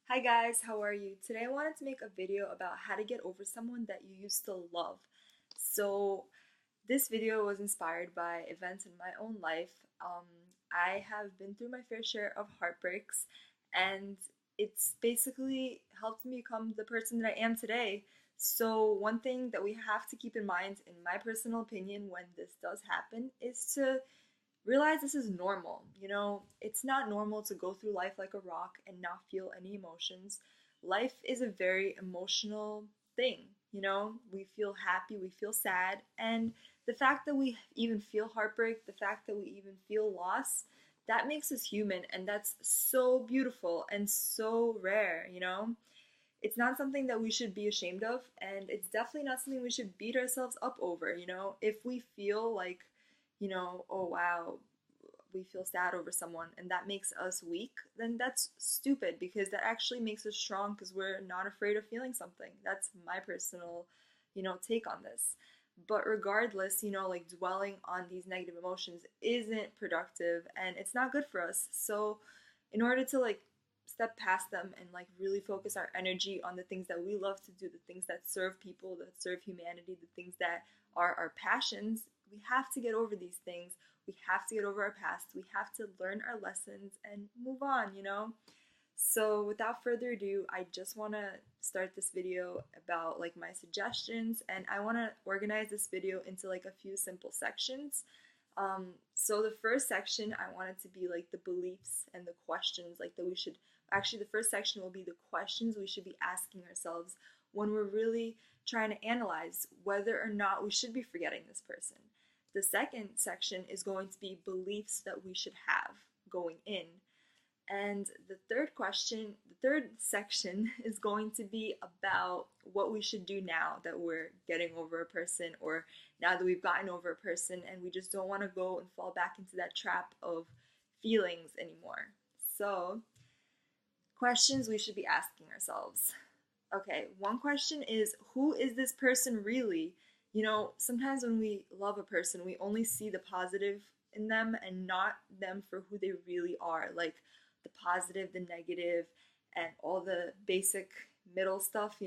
Hi guys, how are you? Today I wanted to make a video about how to get over someone that you used to love. So this video was inspired by events in my own life. Um, I have been through my fair share of heartbreaks, and it's basically helped me become the person that I am today. So one thing that we have to keep in mind, in my personal opinion, when this does happen is to realize this is normal. It's not normal to go through life like a rock and not feel any emotions. Life is a very emotional thing. We feel happy, we feel sad, and the fact that we even feel heartbreak, the fact that we even feel loss, that makes us human, and that's so beautiful and so rare. It's not something that we should be ashamed of, and it's definitely not something we should beat ourselves up over. If we feel like, oh wow, we feel sad over someone and that makes us weak, then that's stupid, because that actually makes us strong because we're not afraid of feeling something. That's my personal, take on this. But regardless, like dwelling on these negative emotions isn't productive and it's not good for us. So, in order to like step past them and like really focus our energy on the things that we love to do, the things that serve people, that serve humanity, the things that are our passions, we have to get over these things. We have to get over our past. We have to learn our lessons and move on. So without further ado, I just want to start this video about like my suggestions, and I want to organize this video into like a few simple sections. So the first section, I want it to be like the beliefs and the questions, like that we should actually, the first section will be the questions we should be asking ourselves when we're really trying to analyze whether or not we should be forgetting this person. The second section is going to be beliefs that we should have going in. And the third section is going to be about what we should do now that we're getting over a person, or now that we've gotten over a person and we just don't want to go and fall back into that trap of feelings anymore. So, questions we should be asking ourselves. Okay, one question is, who is this person really? Sometimes when we love a person, we only see the positive in them and not them for who they really are. Like the positive, the negative, and all the basic middle stuff.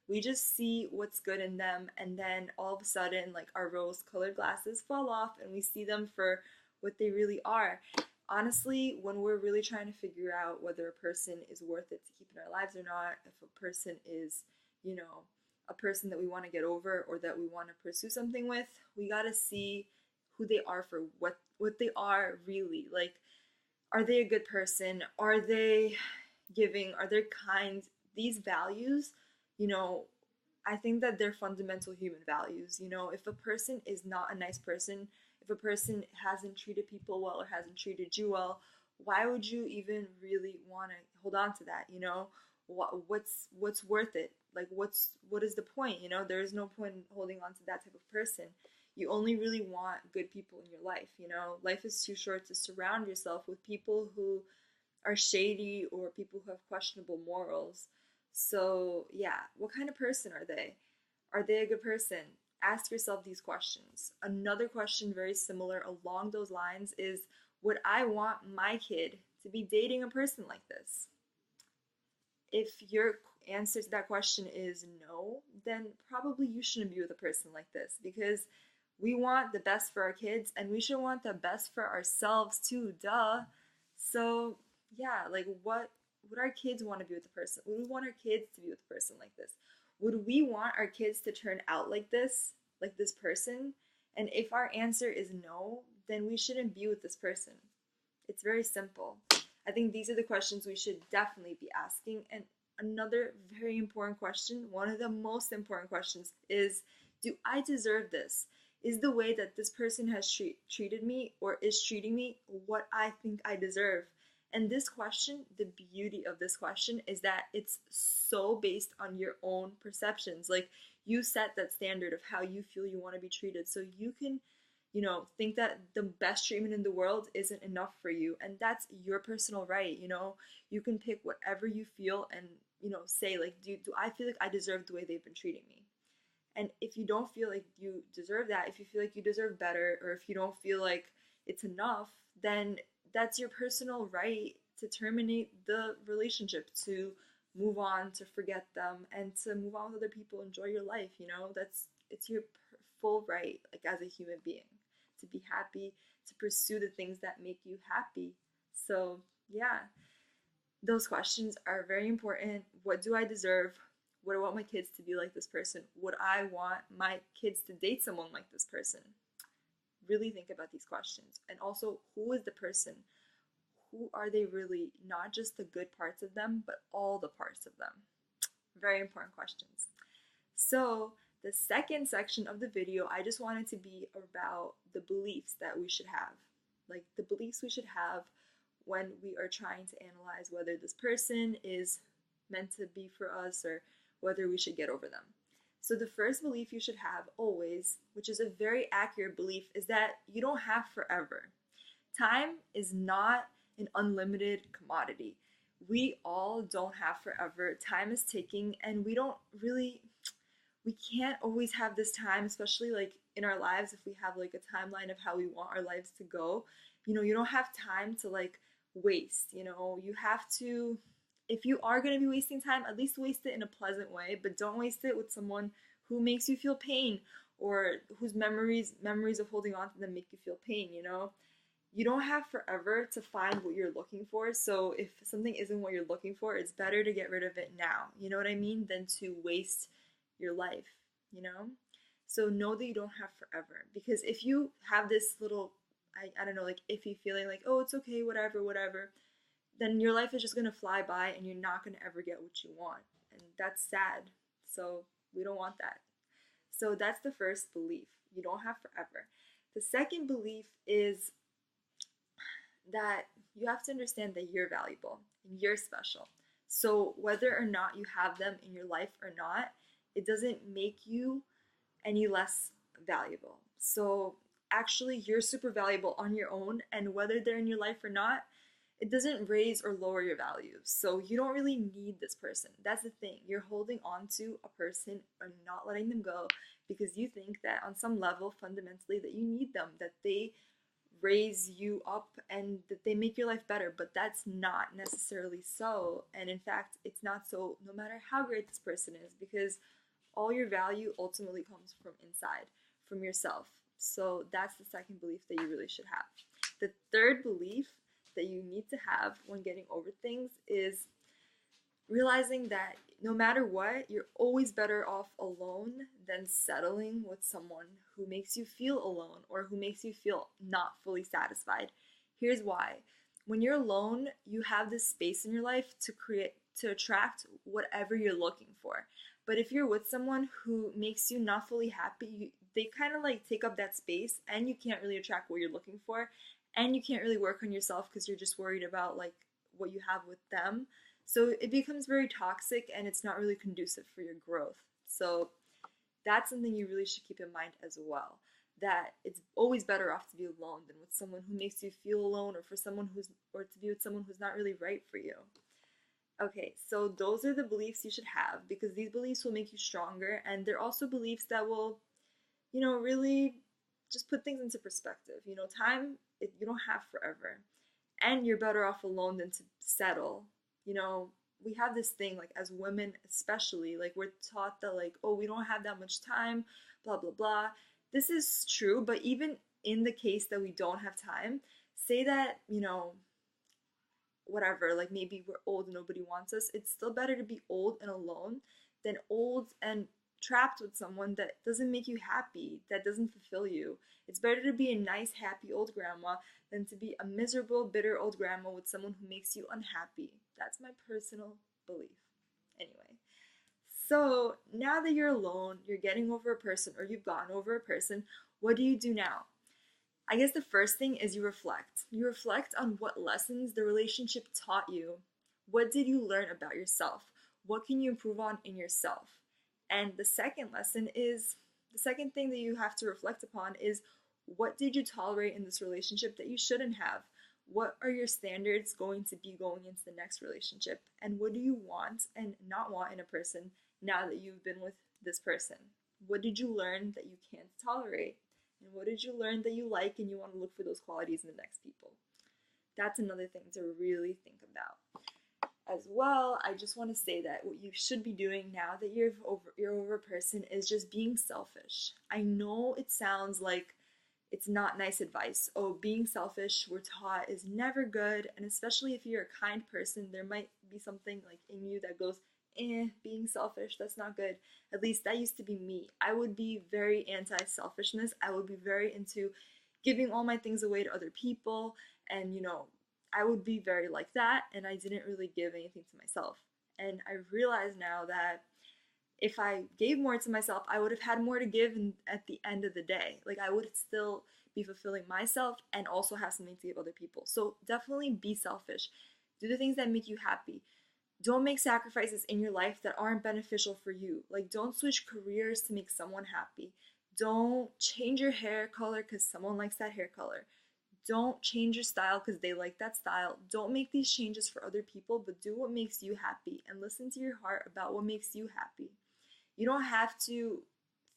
We just see what's good in them, and then all of a sudden, like our rose colored glasses fall off and we see them for what they really are. Honestly, when we're really trying to figure out whether a person is worth it to keep in our lives or not, if a person is, you know, a person that we want to get over or that we want to pursue something with, we got to see who they are for what they are really. Like, are they a good person? Are they giving? Are they kind? These values, you know, I think that they're fundamental human values. If a person is not a nice person, if a person hasn't treated people well or hasn't treated you well, why would you even really want to hold on to that? What's worth it? Like what is the point? There is no point in holding on to that type of person. You only really want good people in your life. Life is too short to surround yourself with people who are shady or people who have questionable morals. So, yeah, what kind of person are they? Are they a good person? Ask yourself these questions. Another question, very similar along those lines, is, would I want my kid to be dating a person like this? If your answer to that question is no, then probably you shouldn't be with a person like this, because we want the best for our kids and we should want the best for ourselves too, duh. So, yeah, like what would our kids want to be with a person? Would we want our kids to be with a person like this? Would we want our kids to turn out like this person? And if our answer is no, then we shouldn't be with this person. It's very simple. I think these are the questions we should definitely be asking. And another very important question, one of the most important questions, is, do I deserve this? Is the way that this person has treated me or is treating me what I think I deserve? And this question, the beauty of this question is that it's so based on your own perceptions. Like, you set that standard of how you feel you want to be treated. So you can think that the best treatment in the world isn't enough for you. And that's your personal right. You can pick whatever you feel and, say, like, do I feel like I deserve the way they've been treating me? And if you don't feel like you deserve that, if you feel like you deserve better, or if you don't feel like it's enough, then that's your personal right to terminate the relationship, to move on, to forget them, and to move on with other people, enjoy your life, you know? It's your full right, like as a human being, to be happy, to pursue the things that make you happy. So, yeah, those questions are very important. What do I deserve? Would I want my kids to be like this person? Would I want my kids to date someone like this person? Really think about these questions. And also, who is the person? Who are they really? Not just the good parts of them, but all the parts of them. Very important questions. So, the second section of the video, I just wanted to be about the beliefs that we should have. Like the beliefs we should have when we are trying to analyze whether this person is meant to be for us or whether we should get over them. So the first belief you should have always, which is a very accurate belief, is that you don't have forever. Time is not an unlimited commodity. We all don't have forever. Time is ticking, and we can't always have this time, especially like in our lives. If we have like a timeline of how we want our lives to go, you don't have time to like waste. You have to, if you are going to be wasting time, at least waste it in a pleasant way, but don't waste it with someone who makes you feel pain, or whose memories of holding on to them make you feel pain. You don't have forever to find what you're looking for. So if something isn't what you're looking for, it's better to get rid of it now, you know what I mean, than to waste your life. So know that you don't have forever, because if you have this little, I don't know, like iffy feeling like, oh, it's okay, whatever, then your life is just going to fly by and you're not going to ever get what you want. And that's sad. So we don't want that. So that's the first belief. You don't have forever. The second belief is that you have to understand that you're valuable and you're special. So whether or not you have them in your life or not, it doesn't make you any less valuable. So actually, you're super valuable on your own, and whether they're in your life or not, it doesn't raise or lower your value. So you don't really need this person. That's the thing. You're holding on to a person and not letting them go because you think that on some level, fundamentally, that you need them, that they raise you up and that they make your life better. But that's not necessarily so. And in fact, it's not so no matter how great this person is, because all your value ultimately comes from inside, from yourself. So that's the second belief that you really should have. The third belief that you need to have when getting over things is realizing that no matter what, you're always better off alone than settling with someone who makes you feel alone or who makes you feel not fully satisfied. Here's why. When you're alone, you have this space in your life to attract whatever you're looking for. But if you're with someone who makes you not fully happy, they kind of like take up that space, and you can't really attract what you're looking for, and you can't really work on yourself because you're just worried about like what you have with them. So it becomes very toxic, and it's not really conducive for your growth. So that's something you really should keep in mind as well, that it's always better off to be alone than with someone who makes you feel alone, or to be with someone who's not really right for you. Okay, so those are the beliefs you should have, because these beliefs will make you stronger, and they're also beliefs that will, really just put things into perspective. You don't have forever, and you're better off alone than to settle. We have this thing, like as women especially, like we're taught that like, oh, we don't have that much time, blah, blah, blah. This is true, but even in the case that we don't have time, say that, whatever, like maybe we're old and nobody wants us, it's still better to be old and alone than old and trapped with someone that doesn't make you happy, that doesn't fulfill you. It's better to be a nice, happy old grandma than to be a miserable, bitter old grandma with someone who makes you unhappy. That's my personal belief. Anyway, so now that you're alone, you're getting over a person, or you've gotten over a person, what do you do now? I guess the first thing is you reflect. You reflect on what lessons the relationship taught you. What did you learn about yourself? What can you improve on in yourself? And the second thing that you have to reflect upon is, what did you tolerate in this relationship that you shouldn't have? What are your standards going to be going into the next relationship? And what do you want and not want in a person now that you've been with this person? What did you learn that you can't tolerate? And what did you learn that you like and you want to look for those qualities in the next people? That's another thing to really think about. As well, I just want to say that what you should be doing now that you're over a person is just being selfish. I know it sounds like it's not nice advice. Oh, being selfish, we're taught, is never good, and especially if you're a kind person, there might be something like in you that goes, being selfish, that's not good. At least that used to be me. I would be very anti-selfishness. I would be very into giving all my things away to other people, and I would be very like that, and I didn't really give anything to myself. And I realize now that if I gave more to myself, I would have had more to give at the end of the day. Like, I would still be fulfilling myself and also have something to give other people. So definitely be selfish. Do the things that make you happy. Don't make sacrifices in your life that aren't beneficial for you. Like, don't switch careers to make someone happy. Don't change your hair color because someone likes that hair color. Don't change your style because they like that style. Don't make these changes for other people, but do what makes you happy and listen to your heart about what makes you happy. You don't have to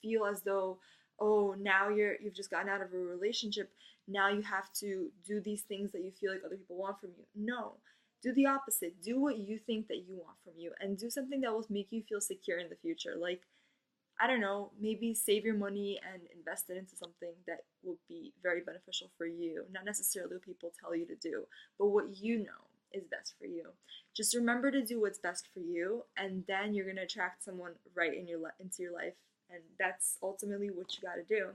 feel as though, oh, now you've just gotten out of a relationship, now you have to do these things that you feel like other people want from you. No. Do the opposite. Do what you think that you want from you, and do something that will make you feel secure in the future. Like, I don't know, maybe save your money and invest it into something that will be very beneficial for you. Not necessarily what people tell you to do, but what you know is best for you. Just remember to do what's best for you, and then you're gonna attract someone right into your life, and that's ultimately what you gotta do.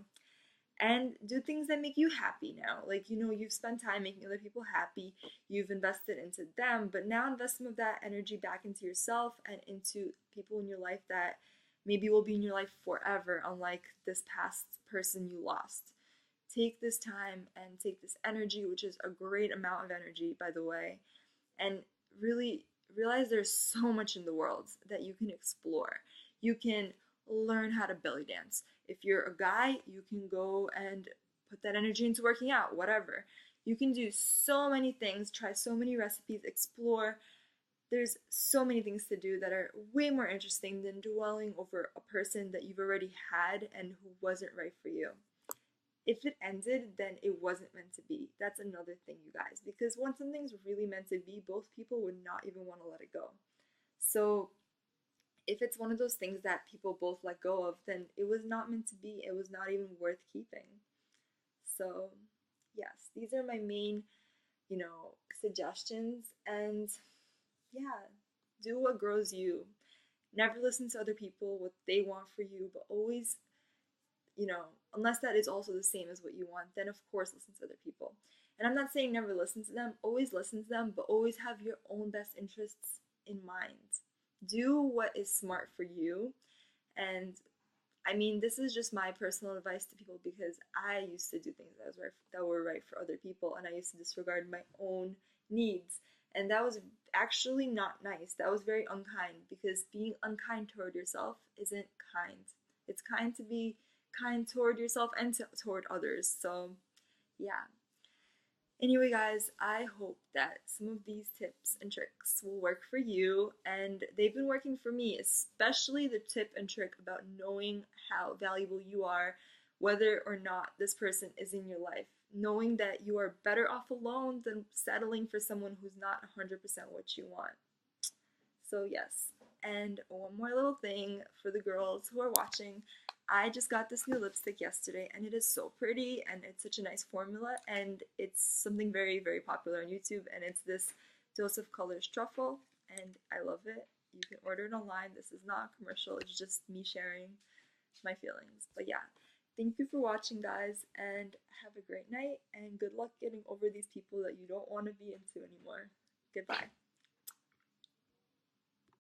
And do things that make you happy now. Like, you've spent time making other people happy, you've invested into them, but now invest some of that energy back into yourself and into people in your life that maybe will be in your life forever, unlike this past person you lost. Take this time and take this energy, which is a great amount of energy, by the way, and really realize there's so much in the world that you can explore. You can learn how to belly dance. If you're a guy, you can go and put that energy into working out, whatever. You can do so many things, try so many recipes, explore. There's so many things to do that are way more interesting than dwelling over a person that you've already had and who wasn't right for you. If it ended, then it wasn't meant to be. That's another thing, you guys, because when something's really meant to be, both people would not even want to let it go. So if it's one of those things that people both let go of, then it was not meant to be. It was not even worth keeping. So yes, these are my main, suggestions. And yeah, do what grows you. Never listen to other people, what they want for you, but always, unless that is also the same as what you want, then of course listen to other people. And I'm not saying never listen to them, always listen to them, but always have your own best interests in mind. Do what is smart for you. And I mean, this is just my personal advice to people because I used to do things that were right for other people, and I used to disregard my own needs. And that was actually not nice. That was very unkind, because being unkind toward yourself isn't kind. It's kind to be kind toward yourself and toward others. So, yeah. Anyway, guys, I hope that some of these tips and tricks will work for you, and they've been working for me, especially the tip and trick about knowing how valuable you are, whether or not this person is in your life. Knowing that you are better off alone than settling for someone who's not 100% what you want. So yes, and one more little thing for the girls who are watching. I just got this new lipstick yesterday, and it is so pretty, and it's such a nice formula, and it's something very, very popular on YouTube, and it's this Dose of Colors Truffle, and I love it. You can order it online. This is not a commercial, it's just me sharing my feelings. But yeah, thank you for watching, guys, and have a great night, and good luck getting over these people that you don't want to be into anymore. Goodbye.